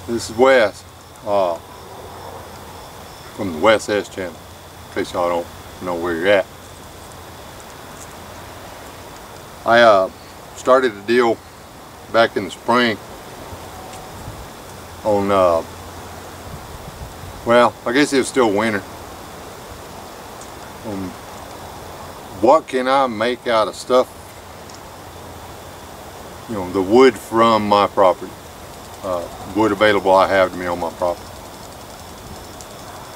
This is Wes from the Wes S channel, in case y'all don't know where you're at. I started a deal back in the spring on, well, I guess it was still winter. What can I make out of stuff, you know, the wood from my property, wood available I have to me on my property.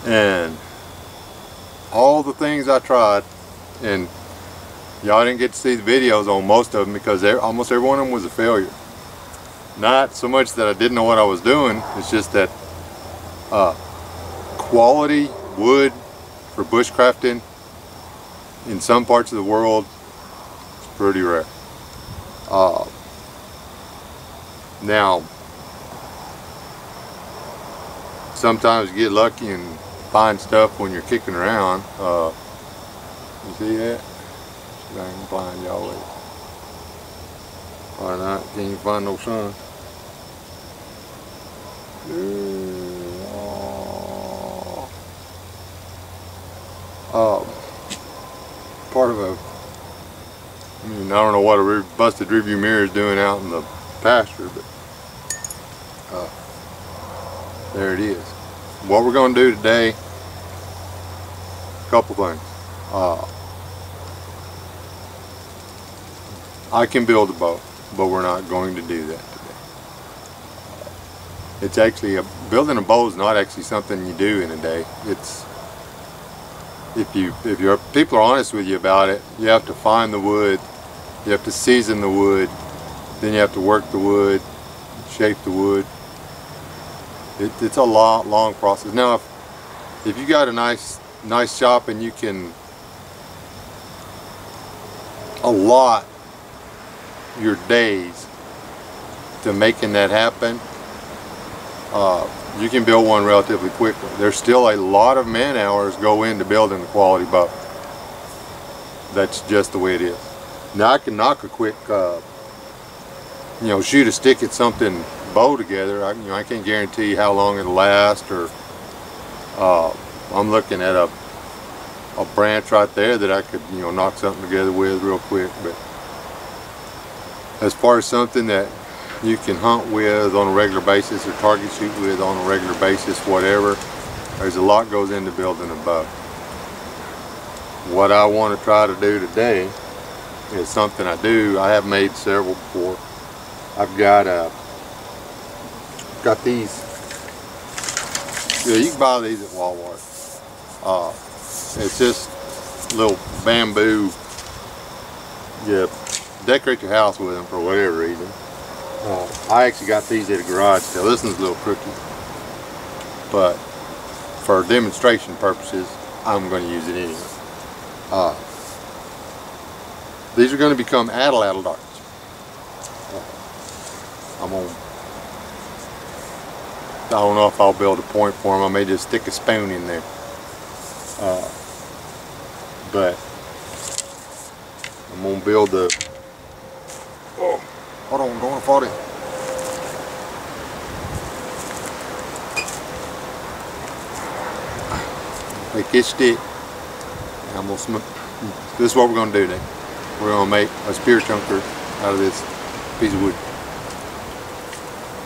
And all the things I tried, and y'all didn't get to see the videos on most of them because almost every one of them was a failure. Not so much that I didn't know what I was doing, it's just that quality wood for bushcrafting in some parts of the world is pretty rare. Now, sometimes you get lucky and find stuff when you're kicking around. You see that? See if I can blind y'all with it. Why not? Can't you find no sun? Part of a, I mean, I don't know what a busted rearview mirror is doing out in the pasture, but there it is. What we're going to do today, a couple things. I can build a bow, but we're not going to do that today. It's actually, building a bow is not actually something you do in a day. It's, if your people are honest with you about it, you have to find the wood, you have to season the wood, then you have to work the wood, shape the wood. It's a long process. Now, if you got a nice shop and you can allot your days to making that happen, you can build one relatively quickly. There's still a lot of man hours go into building a quality bow. That's just the way it is. Now I can knock a quick, you know, shoot a stick at something bow together. I can't guarantee how long it'll last, or I'm looking at a branch right there that I could, you know, knock something together with real quick. But as far as something that you can hunt with on a regular basis or target shoot with on a regular basis, whatever, there's a lot goes into building a bow. What I want to try to do today is something I have made several before. I've got these, yeah, you can buy these at Walmart. It's just little bamboo, yeah, decorate your house with them for whatever reason. I actually got these at a garage sale. This one's a little crooked, but for demonstration purposes, I'm going to use it anyway. These are going to become Atlatl darts. I don't know if I'll build a point for them. I may just stick a spoon in there. But I'm going to build the, oh, hold on, don't fall in. Take this stick, and I'm going to this is what we're going to do today. We're going to make a spear chunker out of this piece of wood.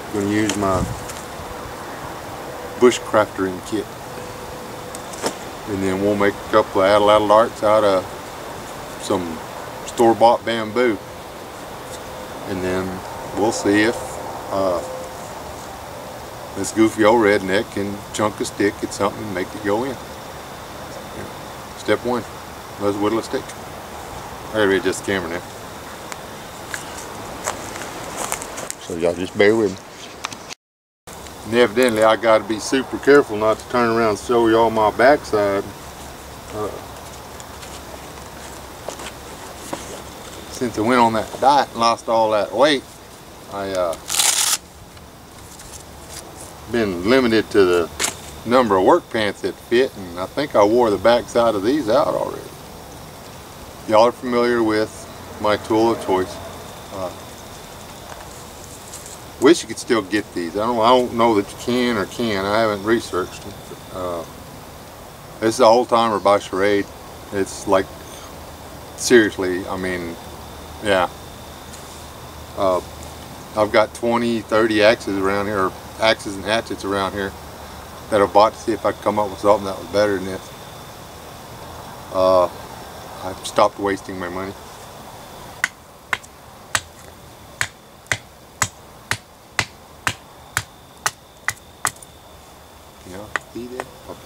I'm going to use my Bushcrafting kit, and then we'll make a couple of Atlatl darts out of some store-bought bamboo, and then we'll see if this goofy old redneck can chunk a stick at something and make it go in. Step one, let's whittle a stick. I gotta adjust the camera now, so y'all just bear with me. And evidently I got to be super careful not to turn around and show y'all my backside. Since I went on that diet and lost all that weight, I been limited to the number of work pants that fit, and I think I wore the backside of these out already. Y'all are familiar with my tool of choice. Wish you could still get these. I don't know that you can or can. I haven't researched them. This is an old timer by Charade. It's like, seriously, I mean, yeah. I've got 20, 30 axes around here, or axes and hatchets around here that I bought to see if I could come up with something that was better than this. I've stopped wasting my money. You know, see that? Okay.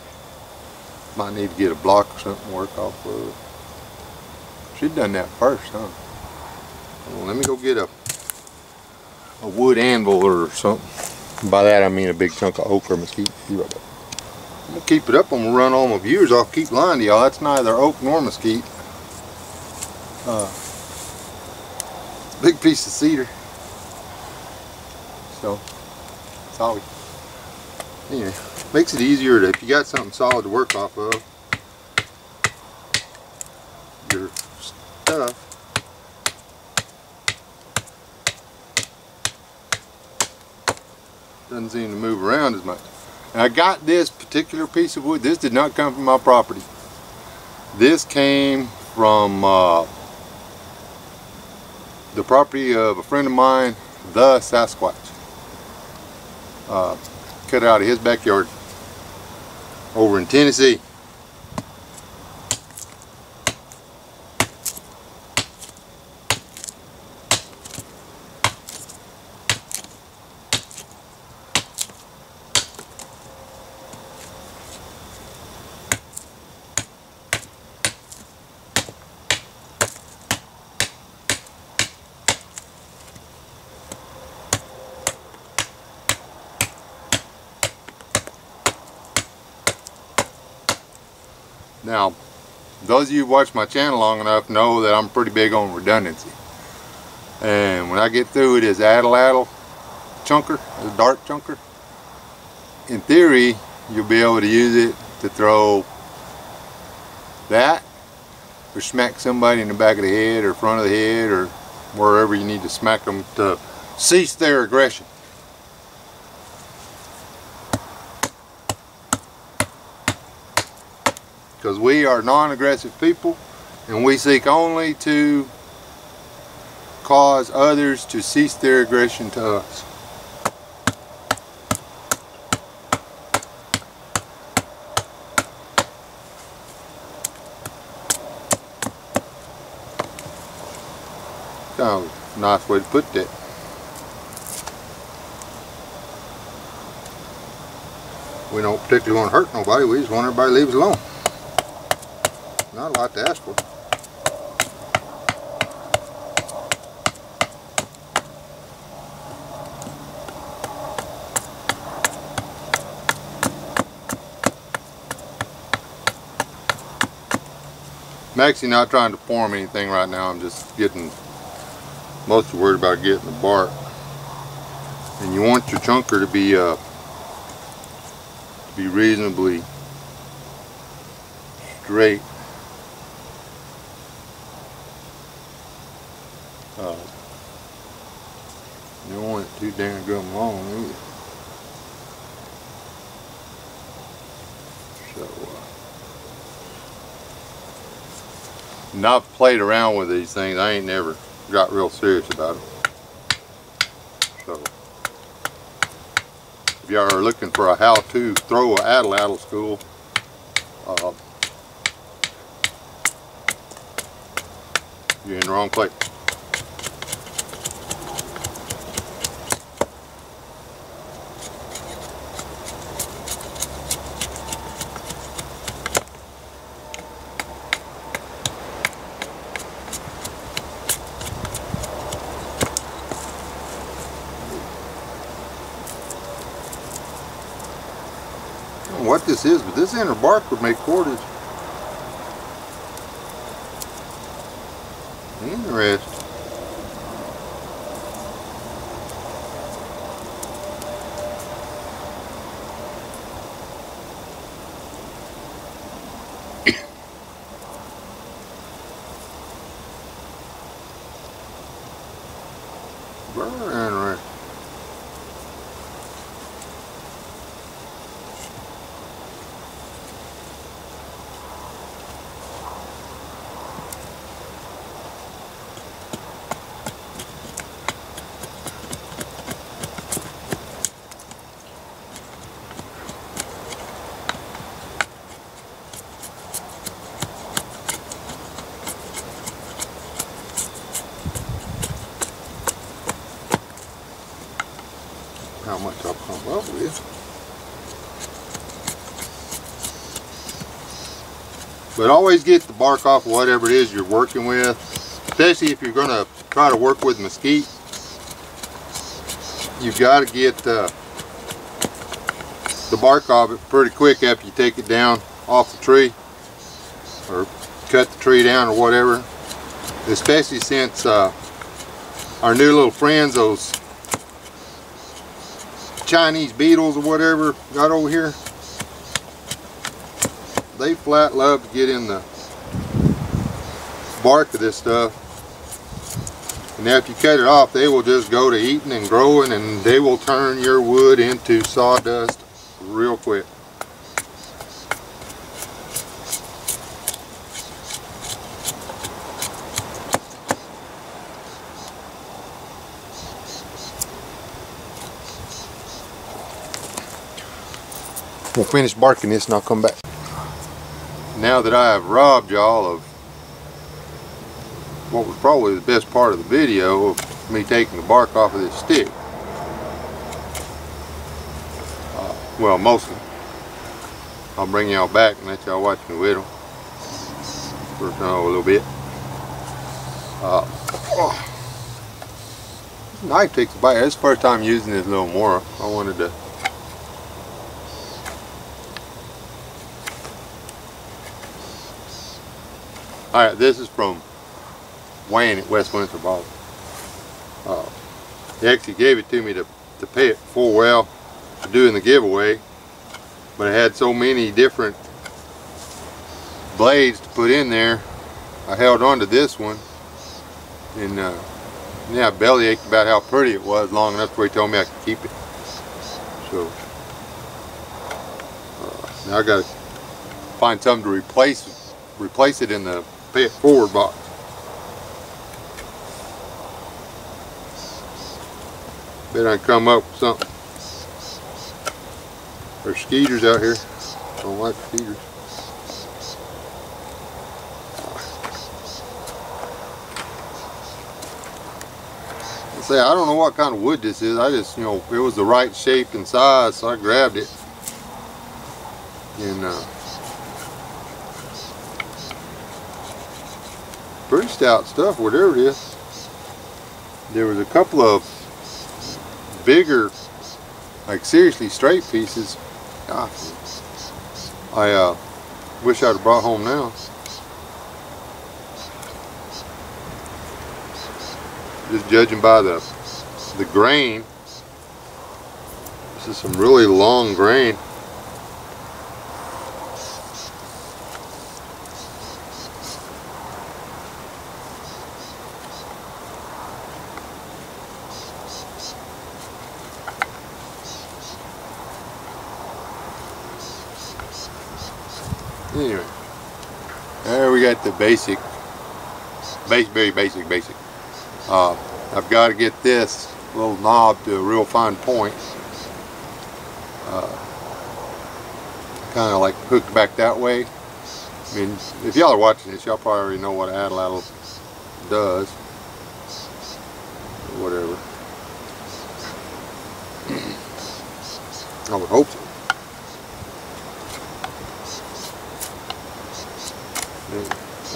Might need to get a block or something to work off of. She'd done that first, huh? Well, let me go get a wood anvil or something. By that I mean a big chunk of oak or mesquite. Be right back. I'm gonna keep it up. I'm gonna run all my viewers off. Keep lying to y'all. That's neither oak nor mesquite. Big piece of cedar. So, solid. Anyway, makes it easier to, if you got something solid to work off of, your stuff. Doesn't seem to move around as much. And I got this particular piece of wood. This did not come from my property. This came from the property of a friend of mine, the Sasquatch. Cut out of his backyard over in Tennessee. Now, those of you who watch my channel long enough know that I'm pretty big on redundancy. And when I get through with this Atlatl chunker, the dark chunker, in theory, you'll be able to use it to throw that, or smack somebody in the back of the head or front of the head, or wherever you need to smack them to cease their aggression. Because we are non-aggressive people, and we seek only to cause others to cease their aggression to us. Kind of a nice way to put that. We don't particularly want to hurt nobody, we just want everybody to leave us alone. Not a lot to ask for. I'm actually not trying to form anything right now. I'm just getting mostly worried about getting the bark. And you want your chunker to be reasonably straight. You don't want it too dang gum long either. So, and I've played around with these things. I ain't never got real serious about it. So, if y'all are looking for a how-to throw a Atlatl school, you're in the wrong place. I don't know what this is, but this inner bark would make cordage. Interesting. Very interesting. how much I'll come up with. But always get the bark off of whatever it is you're working with, especially if you're going to try to work with mesquite. You've got to get the bark off it pretty quick after you take it down off the tree, or cut the tree down or whatever. Especially since our new little friends, those Chinese beetles or whatever got over here, they flat love to get in the bark of this stuff. And after you cut it off, they will just go to eating and growing, and they will turn your wood into sawdust real quick. We'll finish barking this and I'll come back. Now that I have robbed y'all of what was probably the best part of the video of me taking the bark off of this stick. Well, mostly. I'll bring y'all back and let y'all watch me whittle for a little bit. This knife takes a bite. This is the first time using this little Mora. I wanted to Alright, this is from Wayne at West Windsor Ball. He actually gave it to me to pay it full well for doing the giveaway, but it had so many different blades to put in there. I held on to this one, and yeah, I belly ached about how pretty it was long enough where he told me I could keep it. So now I got to find something to replace it in the pay it forward box. Bet I can come up with something. There's skeeters out here. Don't like skeeters. Say, I don't know what kind of wood this is. I just, you know, it was the right shape and size, so I grabbed it. And pretty stout stuff, whatever it is. There was a couple of bigger, like seriously straight pieces. Gosh, I wish I'd have brought home now. Just judging by the grain, this is some really long grain. Anyway, there we got the very basic. I've got to get this little knob to a real fine point. Kind of like hooked back that way. I mean, if y'all are watching this, y'all probably already know what an Atlatl does. Or whatever. I would hope so.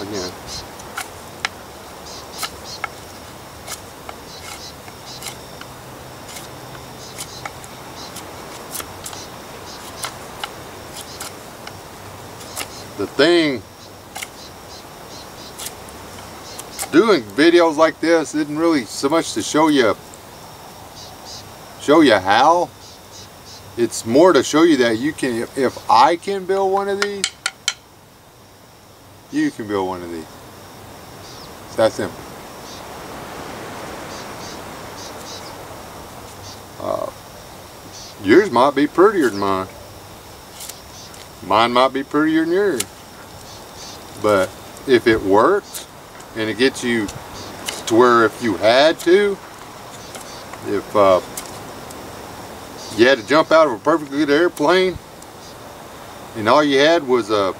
Again. The thing, doing videos like this isn't really so much to show you how. It's more to show you that you can, if I can build one of these, you can build one of these. It's that simple. Yours might be prettier than mine. Mine might be prettier than yours. But if it works and it gets you to where if you had to, if you had to jump out of a perfectly good airplane and all you had was a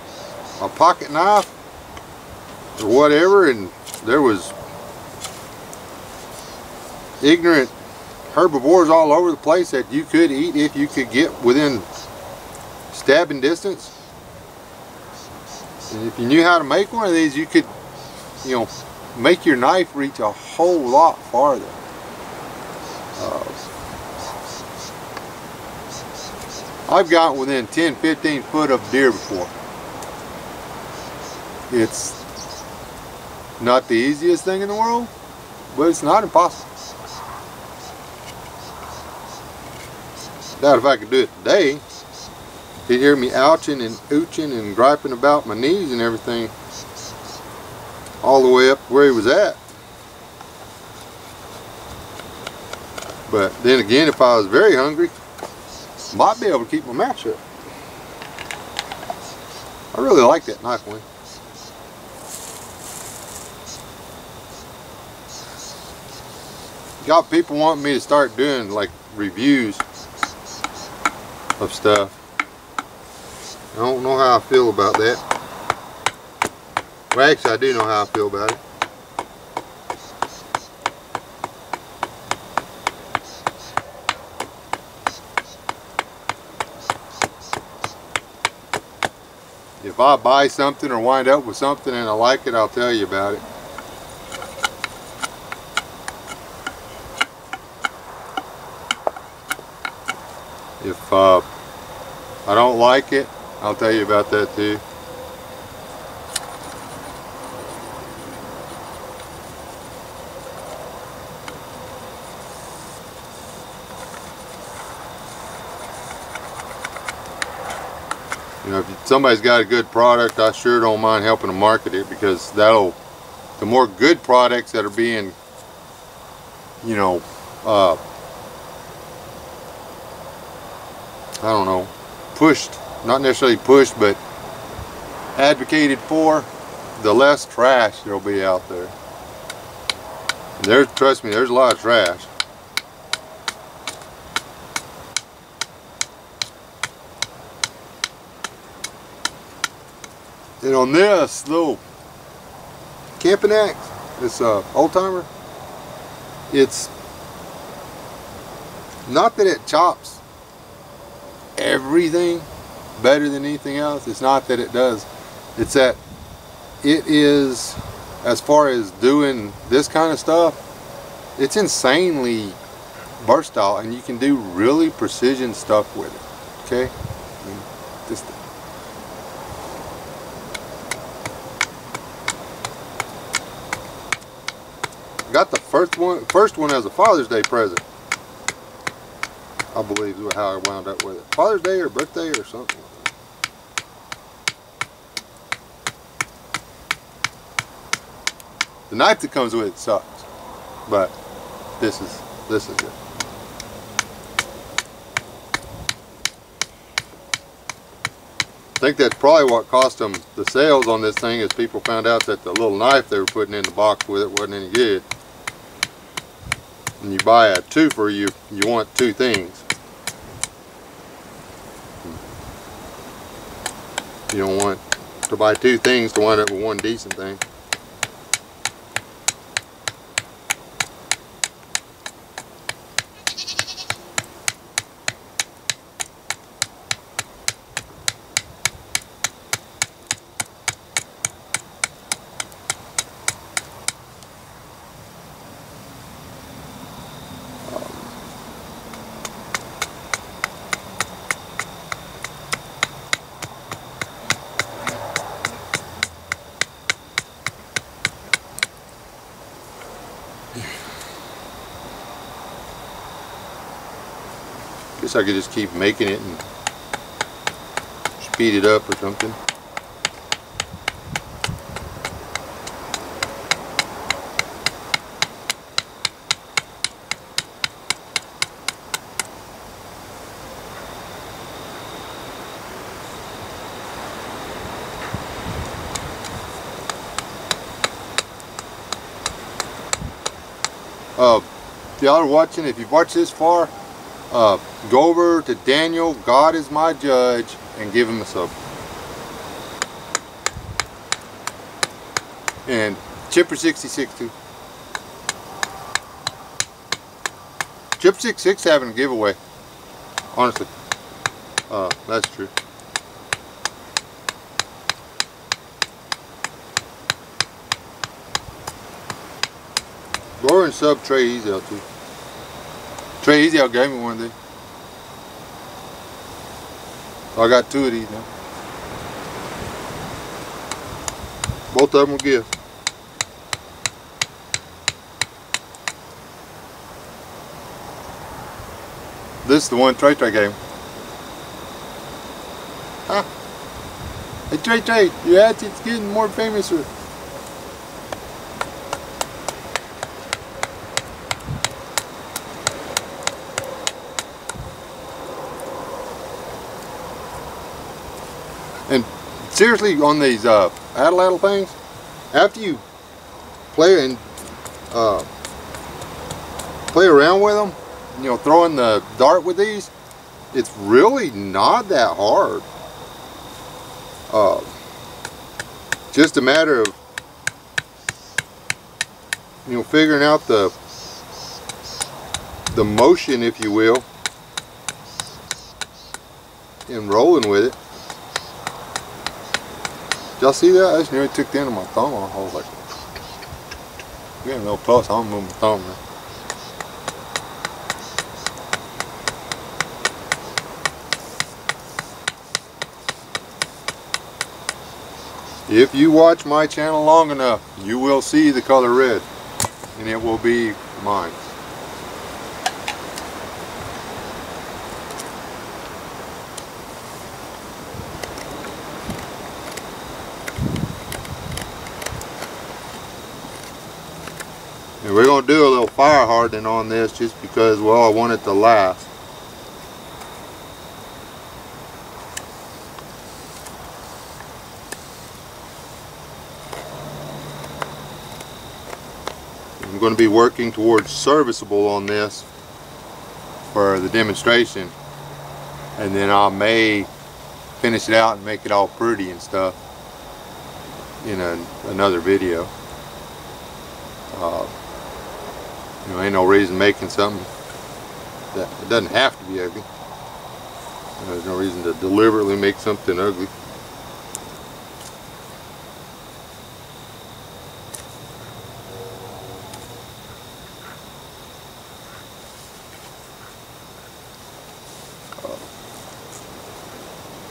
pocket knife or whatever, and there was ignorant herbivores all over the place that you could eat if you could get within stabbing distance. And if you knew how to make one of these, you could, you know, make your knife reach a whole lot farther. I've gotten within 10-15 foot of deer before. It's not the easiest thing in the world, but it's not impossible. Now if I could do it today, you'd hear me ouching and ooching and griping about my knees and everything all the way up where he was at. But then again, if I was very hungry, might be able to keep my mouth shut. I really like that knife one. Got people wanting me to start doing like reviews of stuff. I don't know how I feel about that. Well, actually I do know how I feel about it. If I buy something or wind up with something and I like it, I'll tell you about it. If I don't like it, I'll tell you about that too. You know, if somebody's got a good product, I sure don't mind helping to market it, because the more good products that are being, you know, I don't know, pushed, not necessarily pushed, but advocated for, the less trash there'll be out there. And trust me, there's a lot of trash. And on this little camping axe, this old timer, it's not that it chops everything better than anything else. It's not that it does. It's that it is, as far as doing this kind of stuff, it's insanely versatile, and you can do really precision stuff with it. Okay, I mean, this thing. Got the first one as a Father's Day present, I believe is how I wound up with it. Father's Day or birthday or something. The knife that comes with it sucks, but this is good. I think that's probably what cost them the sales on this thing, is people found out that the little knife they were putting in the box with it wasn't any good. When you buy a twofer, you want two things. You don't want to buy two things to wind up with one decent thing. Guess I could just keep making it and speed it up or something. If y'all are watching, if you've watched this far, go over to Daniel, God is my judge, and give him a sub. And Chipper 66 too. Chip 66 having a giveaway. Honestly. That's true. Go and sub Trey Easy out too. Trey Easy out gave me one of these. So I got 2 of these now. Both of them will give. This is the one Trey gave me. Huh? Hey Trey, your hatchet's getting more famous. And seriously, on these Atlatl things, after you play and play around with them, you know, throwing the dart with these, it's really not that hard. Just a matter of, you know, figuring out the motion, if you will, and rolling with it. Did y'all see that? I just nearly took the end of my thumb off. I was like, getting real close. I'm moving my thumb now. If you watch my channel long enough, you will see the color red, and it will be mine. And we're going to do a little fire hardening on this just because, well, I want it to last. I'm going to be working towards serviceable on this for the demonstration, and then I may finish it out and make it all pretty and stuff in another video. You know, ain't no reason making something that it doesn't have to be ugly. There's no reason to deliberately make something ugly.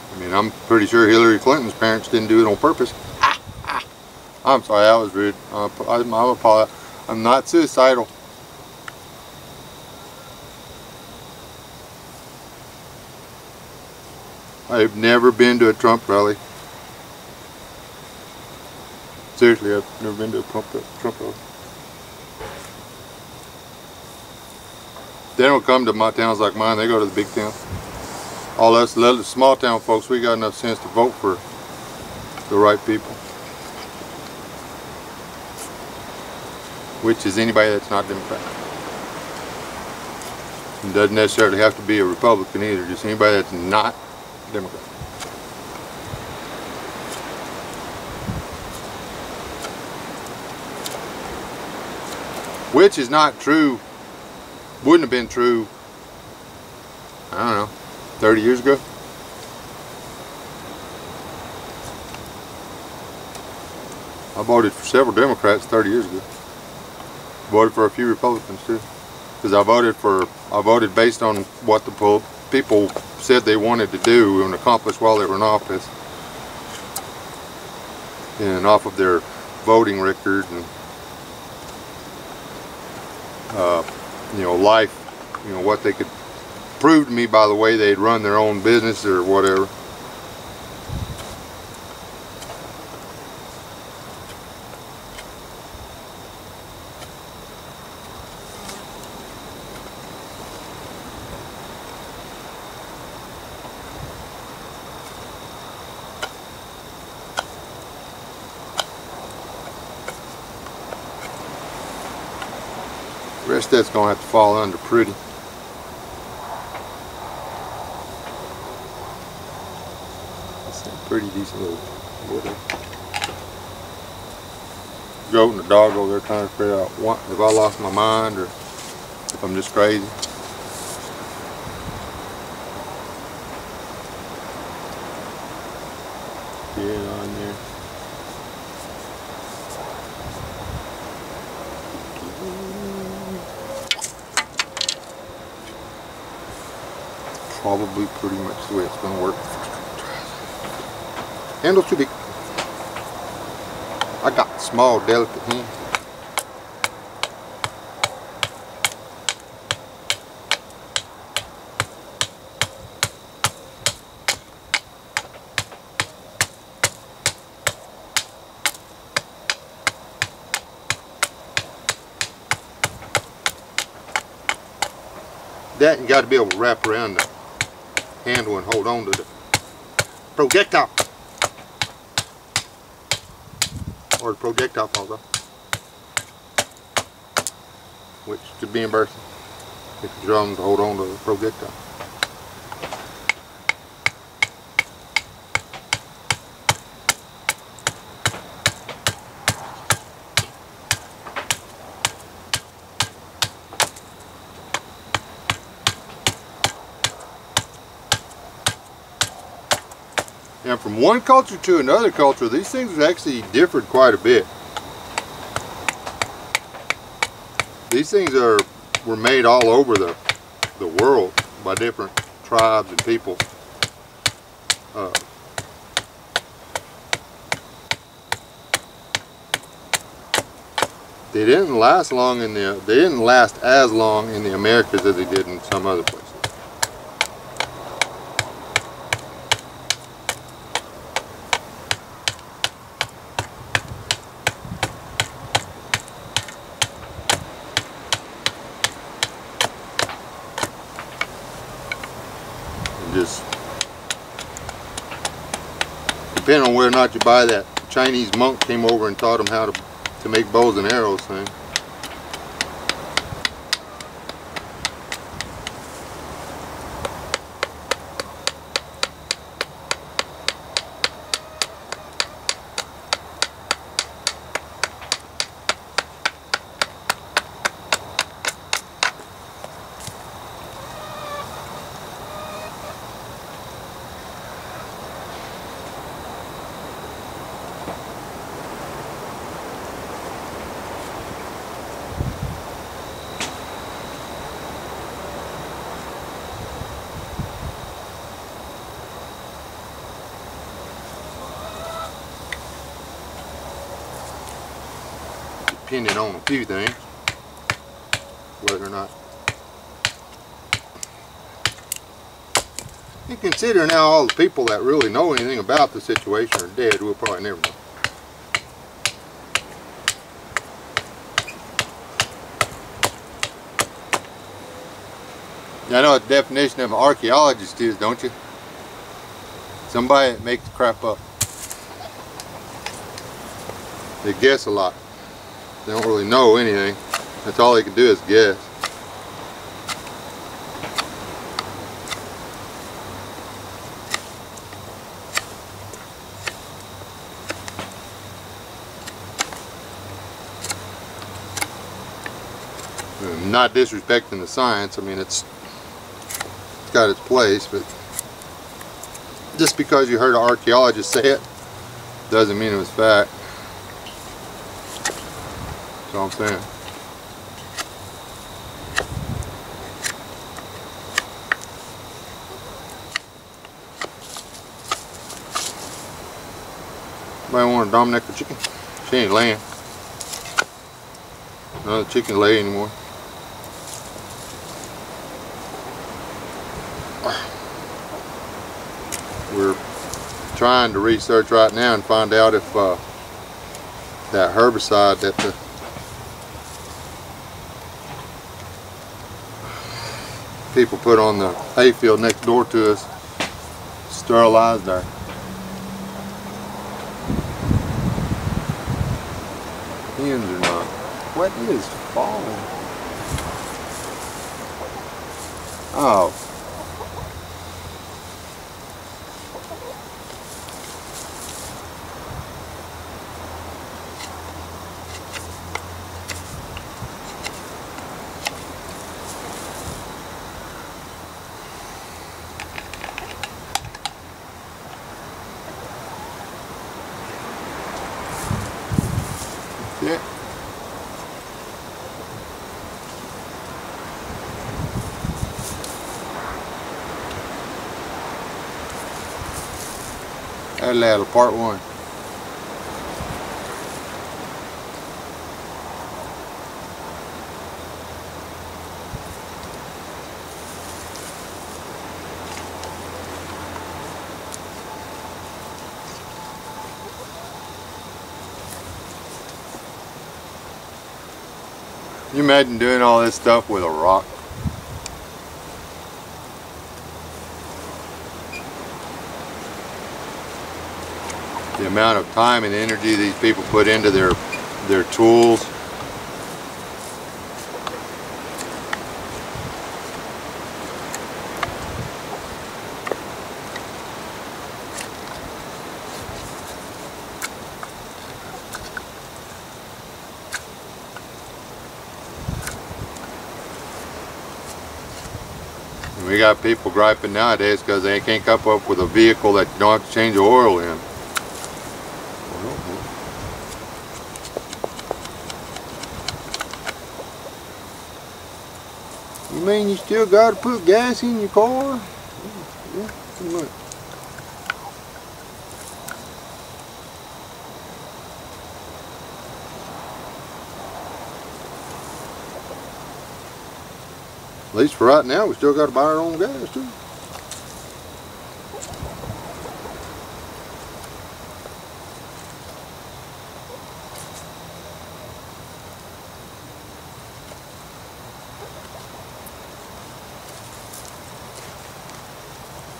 I mean, I'm pretty sure Hillary Clinton's parents didn't do it on purpose. I'm sorry, that was rude. I'm apologize. I'm not suicidal. I've never been to a Trump rally. Seriously, I've never been to a Trump rally. They don't come to my towns like mine, they go to the big towns. All us little small town folks, we got enough sense to vote for the right people. Which is anybody that's not Democrat. It doesn't necessarily have to be a Republican either, just anybody that's not Democrat. Which is not true, wouldn't have been true, I don't know, 30 years ago. I voted for several Democrats 30 years ago. Voted for a few Republicans too. Because I voted based on what the people said they wanted to do and accomplish while they were in office. And off of their voting record and you know, life, you know, what they could prove to me by the way they'd run their own business or whatever. The rest of that's going to have to fall under pretty. That's a pretty decent little whatever. Goat and the dog over there trying to figure out what, if I lost my mind or if I'm just crazy. Get on there. Probably pretty much the way it's going to work. Handle's too big. I got small, delicate hands. That you got to be able to wrap around the handle and hold on to the projectile, or the projectile falls off, which could be embarrassing if you draw them to hold on to the projectile. And from one culture to another culture, these things actually differed quite a bit. These things were made all over the world by different tribes and peoples. They didn't last long they didn't last as long in the Americas as they did in some other places. Just depending on whether or not you buy that Chinese monk came over and taught them how to make bows and arrows thing. Depending on a few things, whether or not, and considering now all the people that really know anything about the situation are dead, we'll probably never know. You know what the definition of an archaeologist is, don't you? Somebody that makes crap up. They guess a lot. They don't really know anything. That's all they can do is guess. I'm not disrespecting the science. I mean, it's got its place, but just because you heard an archaeologist say it doesn't mean it was fact. That's all I'm saying. Anybody want a Dominican chicken? She ain't laying. None of the chicken lay anymore. We're trying to research right now and find out if that herbicide that the people put on the hayfield next door to us sterilized our hens or not. What is falling? Oh. Atlatl part 1. Can you imagine doing all this stuff with a rock? The amount of time and energy these people put into their tools. And we got people griping nowadays because they can't come up with a vehicle that you don't have to change the oil in. You mean you still got to put gas in your car? Yeah, pretty much. At least for right now, we still got to buy our own gas too.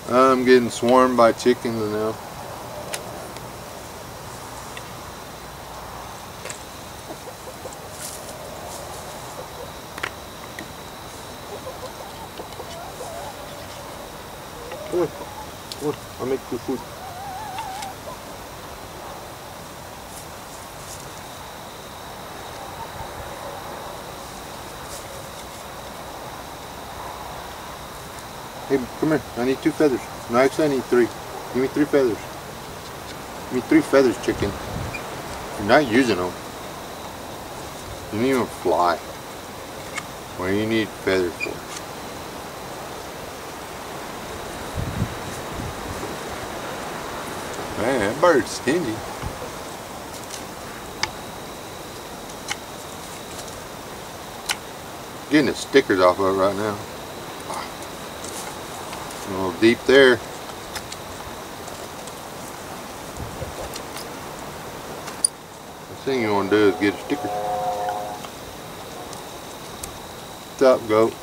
I'm getting swarmed by chickens now. Come on, I'll make you food. Hey, come here. I need 2 feathers. No, actually I need 3. Give me 3 feathers. Give me 3 feathers, chicken. You're not using them. You didn't even fly. What do you need feathers for? Man, that bird's stingy. Getting the stickers off of it right now. A little deep there. The thing you want to do is get a sticker. What's up, goat?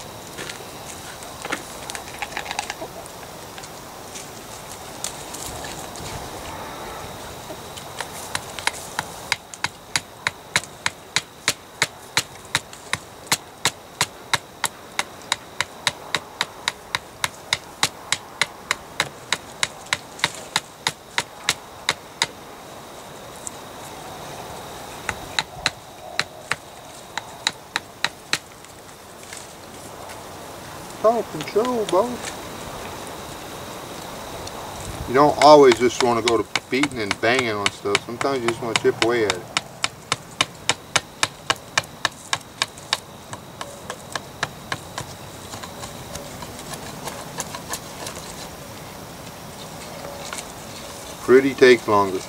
Talk and show, boss. You don't always just want to go to beating and banging on stuff. Sometimes you just want to chip away at it. Pretty takes longer.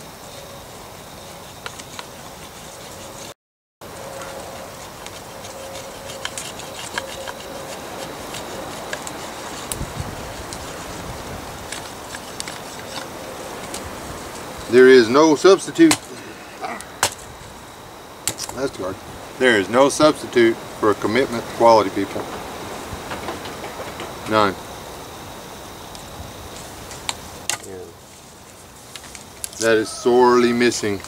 There is no substitute. That's hard. There is no substitute for a commitment to quality, people. None. And that is sorely missing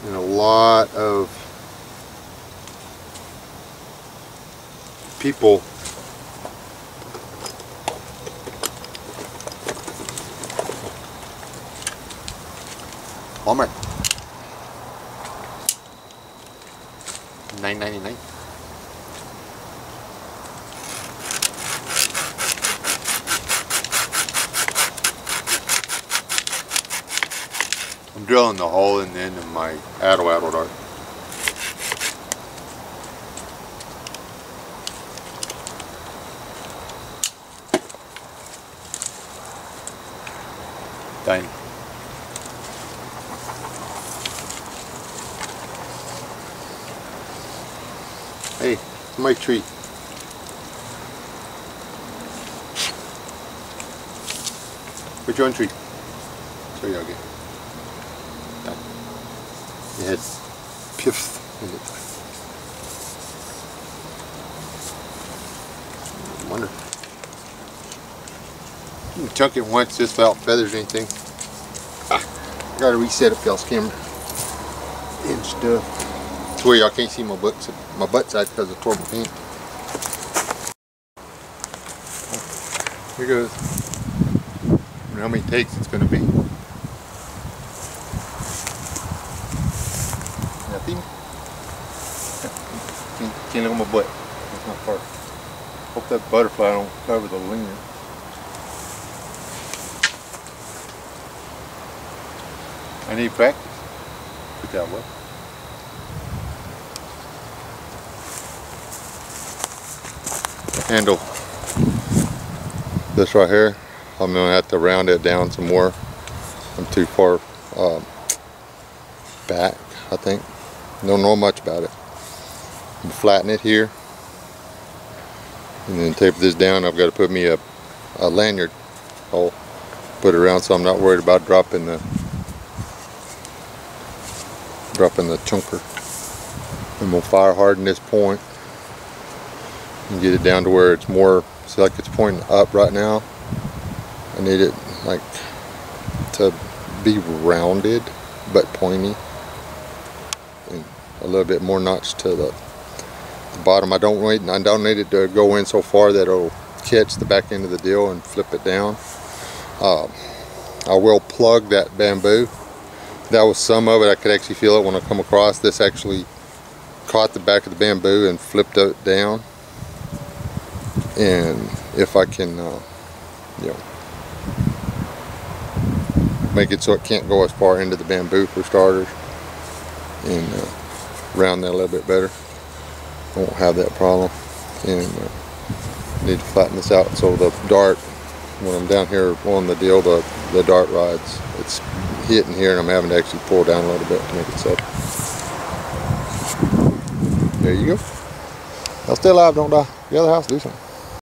in a lot of people. Walmart. $9.99. I'm drilling the hole in the end of my Atlatl dart. Tiny. Hey, my tree. Which one tree? So y'all get. It had piffs in it. I wonder. You can chunk it once just without feathers or anything. Gotta reset up y'all's camera and stuff. It's where y'all can't see my butt side because I tore my paint. Here goes. I wonder how many takes it's gonna be. Nothing. Can't look at my butt. That's not far. Hope that butterfly don't cover the lens. I need practice. Put that way. Handle this right here. I'm gonna have to round it down some more. I'm too far back, I think. Don't know much about it. Flatten it here, and then taper this down. I've got to put me a lanyard hole, put it around so I'm not worried about dropping the chunker. And we'll fire harden this point and get it down to where it's more, see, like it's pointing up right now. I need it like to be rounded but pointy, and a little bit more notch to the bottom. I don't need it to go in so far that it'll catch the back end of the deal and flip it down. I will plug that bamboo. That was some of it. I could actually feel it when I come across. This actually caught the back of the bamboo and flipped it down. And if I can, you know, make it so it can't go as far into the bamboo for starters, and round that a little bit better, I won't have that problem. And need to flatten this out so the dart, when I'm down here on the deal, the dart rods, it's hitting here and I'm having to actually pull down a little bit to make it set. There you go. I'll stay alive, don't die. The other house, do something.